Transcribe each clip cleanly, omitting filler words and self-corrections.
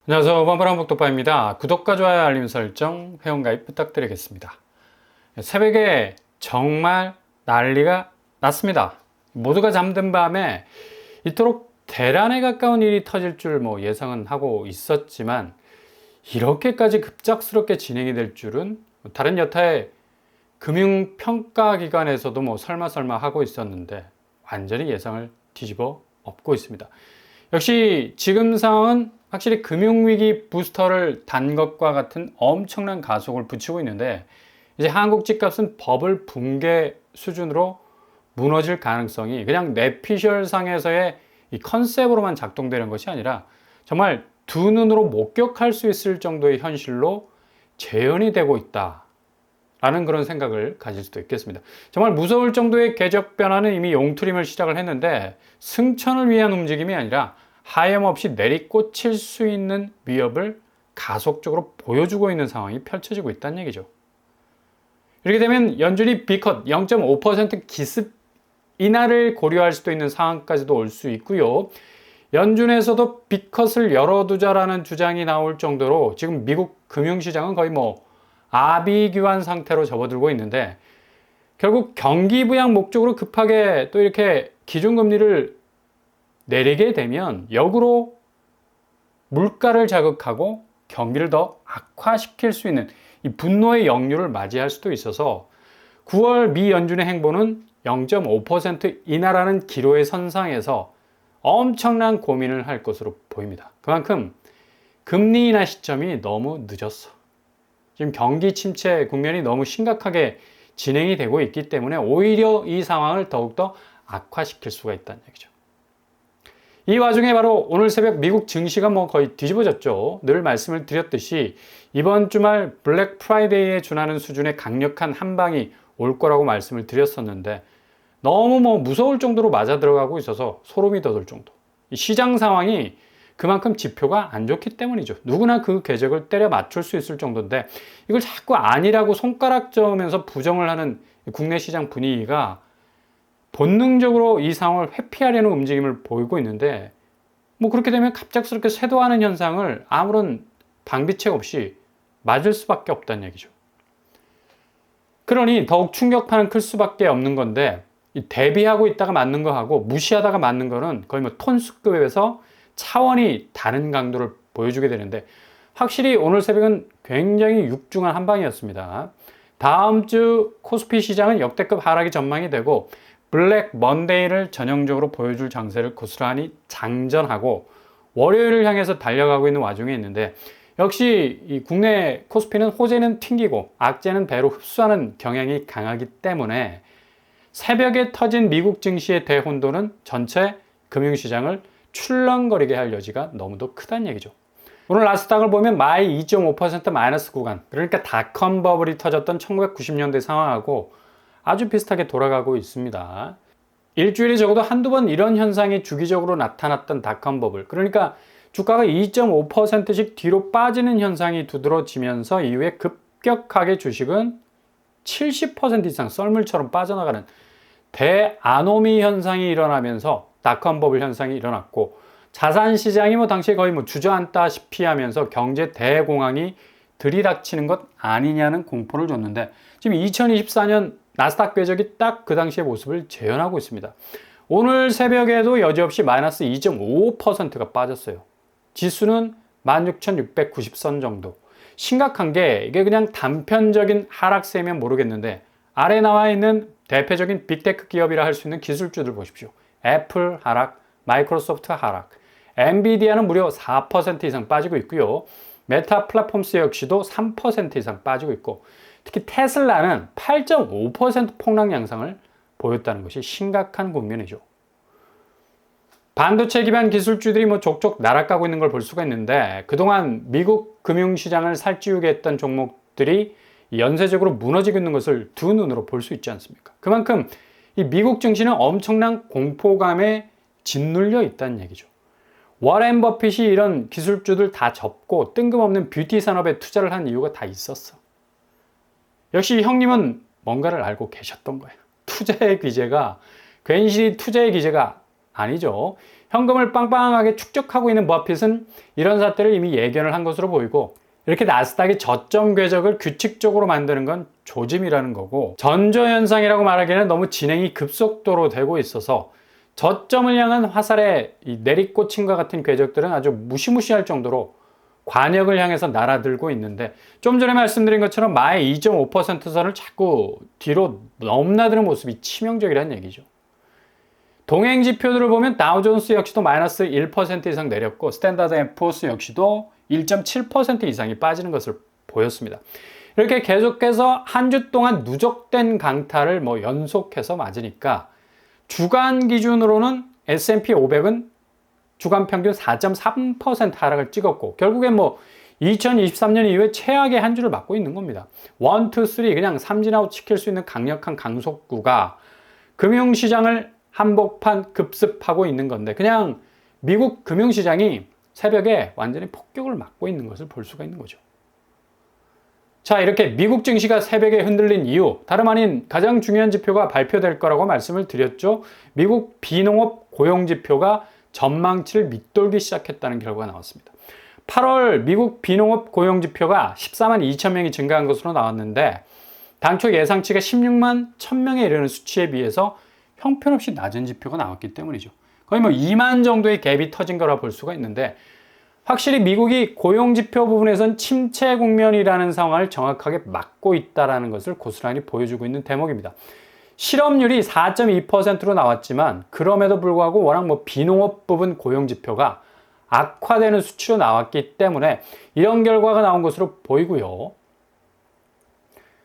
안녕하세요. 범퍼랑북독파입니다. 구독과 좋아요, 알림 설정, 회원가입 부탁드리겠습니다. 새벽에 정말 난리가 났습니다. 모두가 잠든 밤에 이토록 대란에 가까운 일이 터질 줄 예상은 하고 있었지만 이렇게까지 급작스럽게 진행이 될 줄은 다른 여타의 금융평가기관에서도 설마 하고 있었는데 완전히 예상을 뒤집어 엎고 있습니다. 역시 지금 상황은 확실히 금융위기 부스터를 단 것과 같은 엄청난 가속을 붙이고 있는데 이제 한국 집값은 버블 붕괴 수준으로 무너질 가능성이 그냥 뇌피셜 상에서의 이 컨셉으로만 작동되는 것이 아니라 정말 두 눈으로 목격할 수 있을 정도의 현실로 재현이 되고 있다 라는 그런 생각을 가질 수도 있겠습니다. 정말 무서울 정도의 궤적 변화는 이미 용트림을 시작을 했는데 승천을 위한 움직임이 아니라 하염없이 내리꽂힐 수 있는 위협을 가속적으로 보여주고 있는 상황이 펼쳐지고 있다는 얘기죠. 이렇게 되면 연준이 B컷 0.5% 기습 인하를 고려할 수도 있는 상황까지도 올 수 있고요. 연준에서도 B컷을 열어두자라는 주장이 나올 정도로 지금 미국 금융시장은 거의 아비규환 상태로 접어들고 있는데 결국 경기 부양 목적으로 급하게 또 이렇게 기준금리를 내리게 되면 역으로 물가를 자극하고 경기를 더 악화시킬 수 있는 이 분노의 역류를 맞이할 수도 있어서 9월 미 연준의 행보는 0.5% 인하라는 기로의 선상에서 엄청난 고민을 할 것으로 보입니다. 그만큼 금리 인하 시점이 너무 늦었어. 지금 경기 침체 국면이 너무 심각하게 진행이 되고 있기 때문에 오히려 이 상황을 더욱더 악화시킬 수가 있다는 얘기죠. 이 와중에 바로 오늘 새벽 미국 증시가 거의 뒤집어졌죠. 늘 말씀을 드렸듯이 이번 주말 블랙 프라이데이에 준하는 수준의 강력한 한방이 올 거라고 말씀을 드렸었는데 너무 무서울 정도로 맞아 들어가고 있어서 소름이 돋을 정도. 이 시장 상황이 그만큼 지표가 안 좋기 때문이죠. 누구나 그 궤적을 때려 맞출 수 있을 정도인데 이걸 자꾸 아니라고 손가락 저으면서 부정을 하는 국내 시장 분위기가 본능적으로 이 상황을 회피하려는 움직임을 보이고 있는데 그렇게 되면 갑작스럽게 쇄도하는 현상을 아무런 방비책 없이 맞을 수밖에 없다는 얘기죠. 그러니 더욱 충격파는 클 수밖에 없는 건데 대비하고 있다가 맞는 거하고 무시하다가 맞는 거는 거의 톤수급에서 차원이 다른 강도를 보여주게 되는데 확실히 오늘 새벽은 굉장히 육중한 한방이었습니다. 다음 주 코스피 시장은 역대급 하락이 전망이 되고 블랙 먼데이를 전형적으로 보여줄 장세를 고스란히 장전하고 월요일을 향해서 달려가고 있는 와중에 있는데 역시 이 국내 코스피는 호재는 튕기고 악재는 배로 흡수하는 경향이 강하기 때문에 새벽에 터진 미국 증시의 대혼돈은 전체 금융시장을 출렁거리게 할 여지가 너무도 크다는 얘기죠. 오늘 나스닥을 보면 마이 2.5% 마이너스 구간, 그러니까 닷컴 버블이 터졌던 1990년대 상황하고 아주 비슷하게 돌아가고 있습니다. 일주일에 적어도 한두 번 이런 현상이 주기적으로 나타났던 닷컴 버블, 그러니까 주가가 2.5%씩 뒤로 빠지는 현상이 두드러지면서 이후에 급격하게 주식은 70% 이상 썰물처럼 빠져나가는 대아노미 현상이 일어나면서 닷컴 버블 현상이 일어났고 자산시장이 당시에 거의 주저앉다시피 하면서 경제 대공황이 들이닥치는 것 아니냐는 공포를 줬는데 지금 2024년 나스닥 궤적이 딱 그 당시의 모습을 재현하고 있습니다. 오늘 새벽에도 여지없이 마이너스 2.55%가 빠졌어요. 지수는 16,690선 정도. 심각한 게 이게 그냥 단편적인 하락세면 모르겠는데 아래 나와 있는 대표적인 빅테크 기업이라 할 수 있는 기술주들 보십시오. 애플 하락, 마이크로소프트 하락, 엔비디아는 무려 4% 이상 빠지고 있고요. 메타 플랫폼스 역시도 3% 이상 빠지고 있고 특히 테슬라는 8.5% 폭락 양상을 보였다는 것이 심각한 국면이죠. 반도체 기반 기술주들이 족족 날아가고 있는 걸 볼 수가 있는데 그동안 미국 금융시장을 살찌우게 했던 종목들이 연쇄적으로 무너지고 있는 것을 두 눈으로 볼 수 있지 않습니까? 그만큼 이 미국 증시는 엄청난 공포감에 짓눌려 있다는 얘기죠. 워렌 버핏이 이런 기술주들 다 접고 뜬금없는 뷰티 산업에 투자를 한 이유가 다 있었어. 역시 형님은 뭔가를 알고 계셨던 거예요. 투자의 규제가 괜시리 투자의 규제가 아니죠. 현금을 빵빵하게 축적하고 있는 버핏은 이런 사태를 이미 예견을 한 것으로 보이고, 이렇게 나스닥이 저점 궤적을 규칙적으로 만드는 건 조짐이라는 거고, 전조현상이라고 말하기에는 너무 진행이 급속도로 되고 있어서 저점을 향한 화살의 내리꽂힘과 같은 궤적들은 아주 무시무시할 정도로 관역을 향해서 날아들고 있는데, 좀 전에 말씀드린 것처럼 마의 2.5% 선을 자꾸 뒤로 넘나드는 모습이 치명적이라는 얘기죠. 동행 지표들을 보면 다우존스 역시도 마이너스 1% 이상 내렸고, 스탠다드 앤 푸어스 역시도 1.7% 이상이 빠지는 것을 보였습니다. 이렇게 계속해서 한 주 동안 누적된 강타를 연속해서 맞으니까 주간 기준으로는 S&P 500은 주간 평균 4.3% 하락을 찍었고, 결국엔 2023년 이후에 최악의 한 주를 맞고 있는 겁니다. 1, 2, 3 그냥 삼진아웃 시킬 수 있는 강력한 강속구가 금융시장을 한복판 급습하고 있는 건데, 그냥 미국 금융시장이 새벽에 완전히 폭격을 맞고 있는 것을 볼 수가 있는 거죠. 자, 이렇게 미국 증시가 새벽에 흔들린 이유, 다름 아닌 가장 중요한 지표가 발표될 거라고 말씀을 드렸죠. 미국 비농업 고용지표가 전망치를 밑돌기 시작했다는 결과가 나왔습니다. 8월 미국 비농업 고용지표가 14만 2천 명이 증가한 것으로 나왔는데, 당초 예상치가 16만 1,000명에 이르는 수치에 비해서 형편없이 낮은 지표가 나왔기 때문이죠. 거의 2만 정도의 갭이 터진 거라 볼 수가 있는데, 확실히 미국이 고용지표 부분에선 침체 국면이라는 상황을 정확하게 막고 있다는 것을 고스란히 보여주고 있는 대목입니다. 실업률이 4.2%로 나왔지만, 그럼에도 불구하고 워낙 비농업 부분 고용지표가 악화되는 수치로 나왔기 때문에 이런 결과가 나온 것으로 보이고요.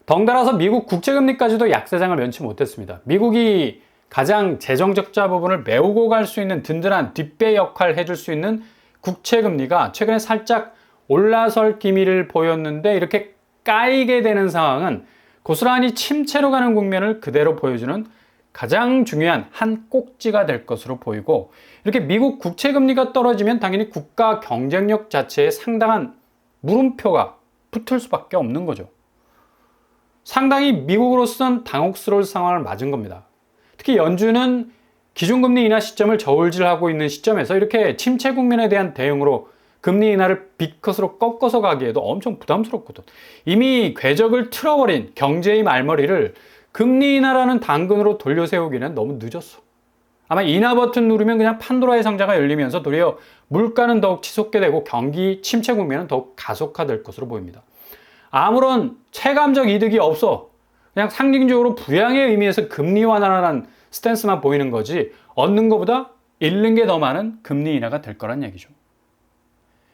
덩달아서 미국 국채금리까지도 약세장을 면치 못했습니다. 미국이 가장 재정적자 부분을 메우고 갈 수 있는 든든한 뒷배 역할을 해줄 수 있는 국채금리가 최근에 살짝 올라설 기미를 보였는데, 이렇게 까이게 되는 상황은 고스란히 침체로 가는 국면을 그대로 보여주는 가장 중요한 한 꼭지가 될 것으로 보이고, 이렇게 미국 국채금리가 떨어지면 당연히 국가 경쟁력 자체에 상당한 물음표가 붙을 수밖에 없는 거죠. 상당히 미국으로선 당혹스러울 상황을 맞은 겁니다. 특히 연준은 기준금리 인하 시점을 저울질하고 있는 시점에서 이렇게 침체 국면에 대한 대응으로 금리 인하를 B컷으로 꺾어서 가기에도 엄청 부담스럽거든. 이미 궤적을 틀어버린 경제의 말머리를 금리 인하라는 당근으로 돌려세우기는 너무 늦었어. 아마 인하 버튼 누르면 그냥 판도라의 상자가 열리면서 도리어 물가는 더욱 치솟게 되고 경기 침체 국면은 더욱 가속화될 것으로 보입니다. 아무런 체감적 이득이 없어. 그냥 상징적으로 부양의 의미에서 금리 완화라는 스탠스만 보이는 거지, 얻는 것보다 잃는 게 더 많은 금리 인하가 될 거란 얘기죠.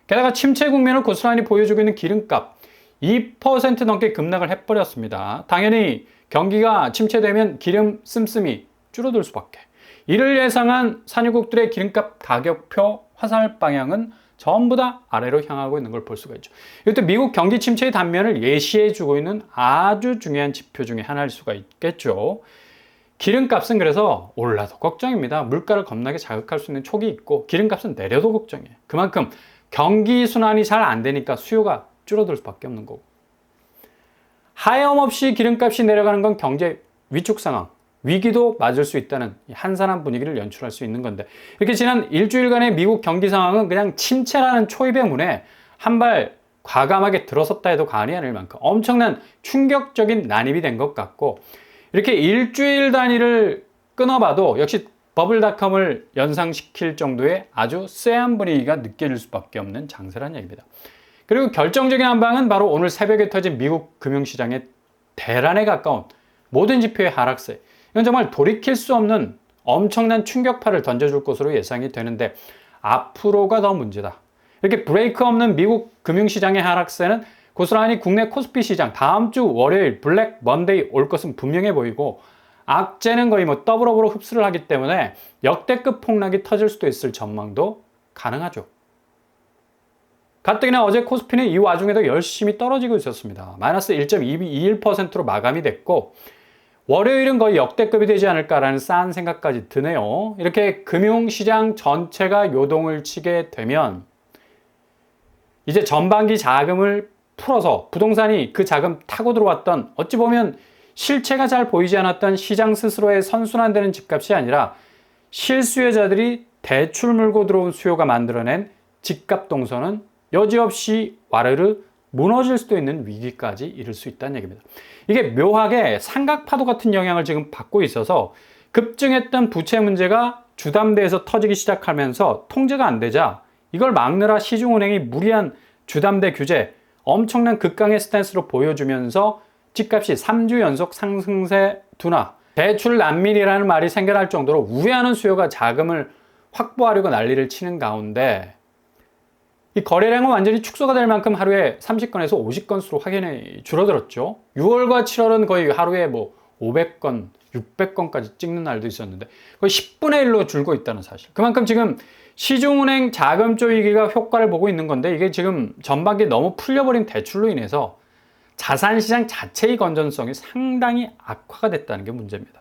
게다가 침체 국면을 고스란히 보여주고 있는 기름값 2% 넘게 급락을 해버렸습니다. 당연히 경기가 침체되면 기름 씀씀이 줄어들 수밖에. 이를 예상한 산유국들의 기름값 가격표 화살 방향은 전부 다 아래로 향하고 있는 걸 볼 수가 있죠. 이것도 미국 경기 침체의 단면을 예시해 주고 있는 아주 중요한 지표 중에 하나일 수가 있겠죠. 기름값은 그래서 올라도 걱정입니다. 물가를 겁나게 자극할 수 있는 촉이 있고, 기름값은 내려도 걱정이에요. 그만큼 경기 순환이 잘 안 되니까 수요가 줄어들 수밖에 없는 거고, 하염없이 기름값이 내려가는 건 경제 위축 상황, 위기도 맞을 수 있다는 한산한 분위기를 연출할 수 있는 건데, 이렇게 지난 일주일간의 미국 경기 상황은 그냥 침체라는 초입의 문에 한 발 과감하게 들어섰다 해도 과언이 아닐 만큼 엄청난 충격적인 난입이 된 것 같고, 이렇게 일주일 단위를 끊어봐도 역시 버블닷컴을 연상시킬 정도의 아주 쎄한 분위기가 느껴질 수밖에 없는 장세란 얘기입니다. 그리고 결정적인 한 방은 바로 오늘 새벽에 터진 미국 금융시장의 대란에 가까운 모든 지표의 하락세. 이건 정말 돌이킬 수 없는 엄청난 충격파를 던져줄 것으로 예상이 되는데, 앞으로가 더 문제다. 이렇게 브레이크 없는 미국 금융시장의 하락세는 고스란히 국내 코스피 시장 다음 주 월요일 블랙 먼데이 올 것은 분명해 보이고, 악재는 거의 더블업으로 흡수를 하기 때문에 역대급 폭락이 터질 수도 있을 전망도 가능하죠. 가뜩이나 어제 코스피는 이 와중에도 열심히 떨어지고 있었습니다. 마이너스 1.21%로 마감이 됐고, 월요일은 거의 역대급이 되지 않을까라는 싼 생각까지 드네요. 이렇게 금융시장 전체가 요동을 치게 되면 이제 전반기 자금을 풀어서 부동산이 그 자금 타고 들어왔던, 어찌 보면 실체가 잘 보이지 않았던 시장 스스로의 선순환되는 집값이 아니라 실수요자들이 대출 물고 들어온 수요가 만들어낸 집값 동선은 여지없이 와르르 무너질 수도 있는 위기까지 이를 수 있다는 얘기입니다. 이게 묘하게 삼각파도 같은 영향을 지금 받고 있어서 급증했던 부채 문제가 주담대에서 터지기 시작하면서 통제가 안 되자 이걸 막느라 시중은행이 무리한 주담대 규제, 엄청난 극강의 스탠스로 보여주면서 집값이 3주 연속 상승세 둔화, 대출 난민이라는 말이 생겨날 정도로 우회하는 수요가 자금을 확보하려고 난리를 치는 가운데 이 거래량은 완전히 축소가 될 만큼 하루에 30건에서 50건수로 확연히 줄어들었죠. 6월과 7월은 거의 하루에 500건, 600건까지 찍는 날도 있었는데 거의 10분의 1로 줄고 있다는 사실. 그만큼 지금 시중은행 자금 조이기가 효과를 보고 있는 건데 이게 지금 전반기 너무 풀려버린 대출로 인해서 자산시장 자체의 건전성이 상당히 악화가 됐다는 게 문제입니다.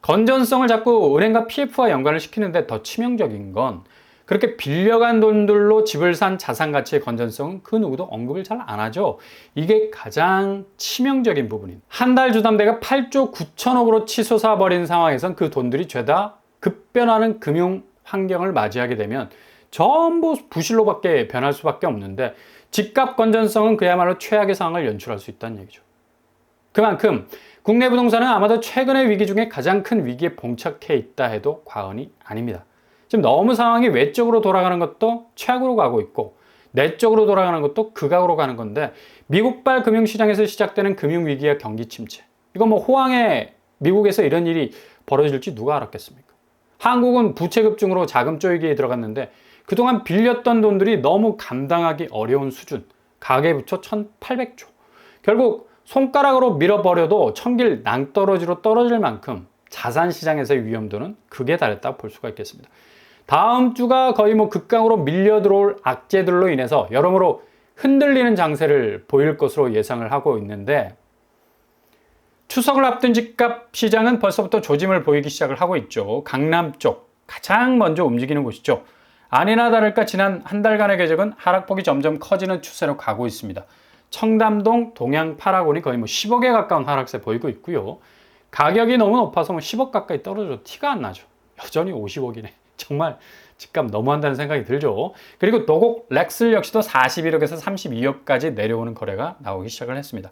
건전성을 자꾸 은행과 PF와 연관을 시키는데 더 치명적인 건 그렇게 빌려간 돈들로 집을 산 자산 가치의 건전성은 그 누구도 언급을 잘 안 하죠. 이게 가장 치명적인 부분입니다. 한 달 주담대가 8조 9천억으로 치솟아 버린 상황에선 그 돈들이 죄다 급변하는 금융 환경을 맞이하게 되면 전부 부실로밖에 변할 수밖에 없는데 집값 건전성은 그야말로 최악의 상황을 연출할 수 있다는 얘기죠. 그만큼 국내 부동산은 아마도 최근의 위기 중에 가장 큰 위기에 봉착해 있다 해도 과언이 아닙니다. 지금 너무 상황이 외적으로 돌아가는 것도 최악으로 가고 있고 내적으로 돌아가는 것도 극악으로 가는 건데 미국발 금융시장에서 시작되는 금융위기와 경기 침체 이거 호황에 미국에서 이런 일이 벌어질지 누가 알았겠습니까? 한국은 부채 급증으로 자금 조이기에 들어갔는데 그동안 빌렸던 돈들이 너무 감당하기 어려운 수준 가계부채 1800조 결국 손가락으로 밀어버려도 천길 낭떠러지로 떨어질 만큼 자산시장에서의 위험도는 극에 달했다고 볼 수가 있겠습니다. 다음 주가 거의 극강으로 밀려 들어올 악재들로 인해서 여러모로 흔들리는 장세를 보일 것으로 예상을 하고 있는데 추석을 앞둔 집값 시장은 벌써부터 조짐을 보이기 시작을 하고 있죠. 강남 쪽 가장 먼저 움직이는 곳이죠. 아니나 다를까 지난 한 달간의 궤적은 하락폭이 점점 커지는 추세로 가고 있습니다. 청담동, 동양 8학원이 거의 10억에 가까운 하락세 보이고 있고요. 가격이 너무 높아서 10억 가까이 떨어져 티가 안 나죠. 여전히 50억이네. 정말 집값 너무한다는 생각이 들죠. 그리고 노곡 렉슬 역시도 41억에서 32억까지 내려오는 거래가 나오기 시작을 했습니다.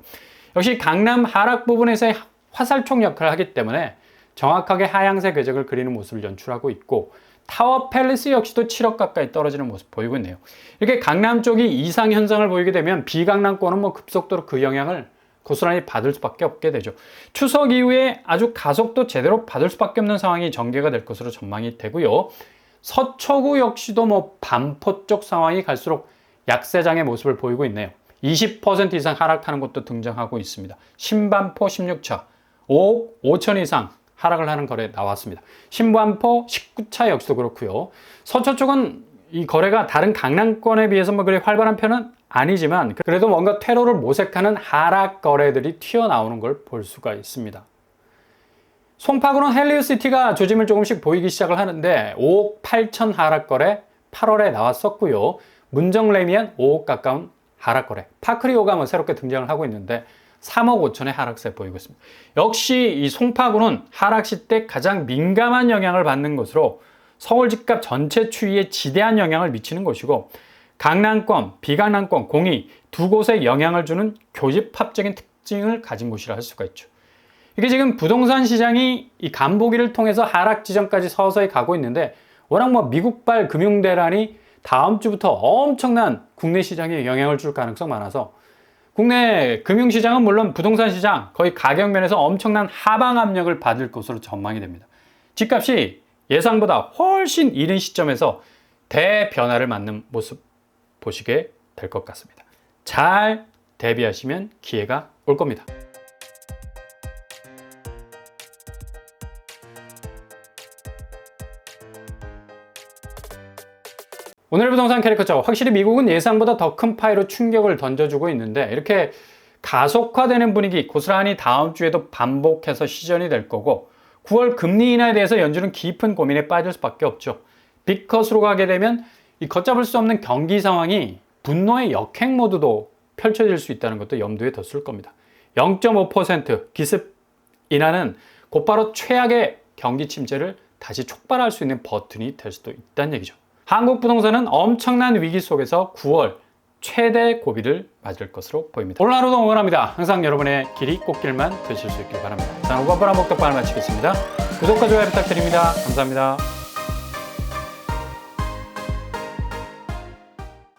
역시 강남 하락 부분에서의 화살촉 역할을 하기 때문에 정확하게 하향세 궤적을 그리는 모습을 연출하고 있고 타워 팰리스 역시도 7억 가까이 떨어지는 모습 보이고 있네요. 이렇게 강남 쪽이 이상 현상을 보이게 되면 비강남권은 급속도로 그 영향을 고스란히 받을 수밖에 없게 되죠. 추석 이후에 아주 가속도 제대로 받을 수밖에 없는 상황이 전개가 될 것으로 전망이 되고요. 서초구 역시도 반포 쪽 상황이 갈수록 약세장의 모습을 보이고 있네요. 20% 이상 하락하는 곳도 등장하고 있습니다. 신반포 16차 5억 5천 이상 하락을 하는 거래 나왔습니다. 신반포 19차 역시도 그렇고요. 서초 쪽은 이 거래가 다른 강남권에 비해서 그리 활발한 편은 아니지만 그래도 뭔가 퇴로를 모색하는 하락 거래들이 튀어나오는 걸 볼 수가 있습니다. 송파구는 헬리우시티가 조짐을 조금씩 보이기 시작을 하는데 5억 8천 하락 거래 8월에 나왔었고요. 문정레미안 5억 가까운 하락 거래 파크리오가 새롭게 등장을 하고 있는데 3억 5천의 하락세 보이고 있습니다. 역시 이 송파구는 하락 시때 가장 민감한 영향을 받는 것으로 서울 집값 전체 추이에 지대한 영향을 미치는 곳이고 강남권, 비강남권, 공이 두 곳에 영향을 주는 교집합적인 특징을 가진 곳이라 할 수가 있죠. 이게 지금 부동산 시장이 이 간보기를 통해서 하락 지점까지 서서히 가고 있는데 워낙 미국발 금융대란이 다음 주부터 엄청난 국내 시장에 영향을 줄 가능성 많아서 국내 금융시장은 물론 부동산 시장 거의 가격 면에서 엄청난 하방 압력을 받을 것으로 전망이 됩니다. 집값이 예상보다 훨씬 이른 시점에서 대변화를 맞는 모습 보시게 될 것 같습니다. 잘 대비하시면 기회가 올 겁니다. 오늘 부동산 캐리커처 확실히 미국은 예상보다 더 큰 파이로 충격을 던져주고 있는데 이렇게 가속화되는 분위기 고스란히 다음 주에도 반복해서 시전이 될 거고 9월 금리 인하에 대해서 연준은 깊은 고민에 빠질 수밖에 없죠. 빅컷으로 가게 되면 이 걷잡을 수 없는 경기 상황이 분노의 역행 모드도 펼쳐질 수 있다는 것도 염두에 뒀을 겁니다. 0.5% 기습 인하는 곧바로 최악의 경기 침체를 다시 촉발할 수 있는 버튼이 될 수도 있다는 얘기죠. 한국 부동산은 엄청난 위기 속에서 9월 최대 고비를 맞을 것으로 보입니다. 오늘 하루도 응원합니다. 항상 여러분의 길이 꽃길만 되실 수 있길 바랍니다. 저는 오빠빠라 목덕방을 마치겠습니다. 구독과 좋아요 부탁드립니다. 감사합니다.